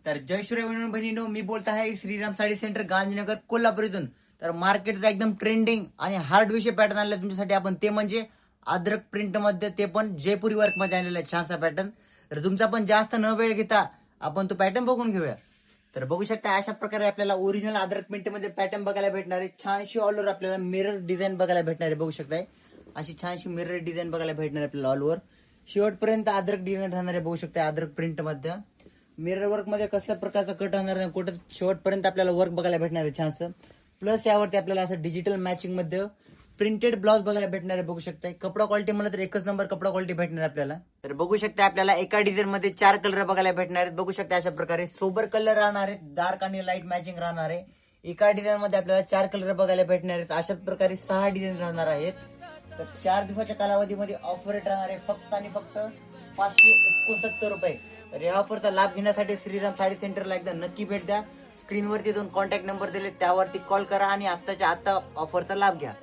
तर जय श्री बहिणीनो, मी बोलत आहे श्रीराम साडी सेंटर गांधीनगर कोल्हापूर इथून. तर मार्केटचा एकदम ट्रेंडिंग आणि हार्ड विषय पॅटर्न आणला तुमच्यासाठी आपण, ते म्हणजे अद्रक प्रिंट मध्ये, ते पण जयपुरी वर्क मध्ये आणलेला आहे छानसा पॅटर्न. तर तुमचा पण जास्त न वेळ घेता आपण तो पॅटर्न बघून घेऊया. तर बघू शकता अशा प्रकारे आपल्याला ओरिजिनल अद्रक प्रिंट मध्ये पॅटर्न बघायला भेटणार आहे. छानशी ऑल ओव्हर आपल्याला मिरर डिझाईन बघायला भेटणार आहे. बघू शकताय अशी छानशी मिरर डिझाईन बघायला भेटणार आहे आपल्याला ऑल ओव्हर. शेवटपर्यंत अद्रक डिझाईन राहणार आहे. बघू शकता अद्रक प्रिंट मध्ये मिरर वर्क मध्ये कसल्या प्रकारचा कट राहणार नाही, कुठं शेवटपर्यंत आपल्याला वर्क बघायला भेटणार आहे छानसं. प्लस यावरती आपल्याला असं डिजिटल मॅचिंग मध्ये प्रिंटेड ब्लाउज बघायला भेटणार आहे. बघू शकता कपडा क्वालिटी म्हणलं तर एकच नंबर कपडा क्वालिटी भेटणार आपल्याला. तर बघू शकता आपल्याला एका डिझाईन मध्ये 4 कलर बघायला भेटणार आहेत. बघू शकता अशा प्रकारे सोबर कलर राहणार आहेत, डार्क आणि लाईट मॅचिंग राहणार आहे. एका डिझाईन मध्ये आपल्याला 4 कलर बघायला भेटणार आहेत. अशाच प्रकारे 6 डिझाईन राहणार आहेत. तर 4 दिवसाच्या कालावधीमध्ये ऑफर रेट राहणार आहे फक्त आणि फक्त 569 रुपये. तर या ऑफरचा लाभ घेण्यासाठी श्रीराम साडी सेंटरला एकदा नक्की भेट द्या. स्क्रीनवरती 2 कॉन्टॅक्ट नंबर दिले, त्यावरती कॉल करा आणि आत्ताच्या आत्ता ऑफरचा लाभ घ्या.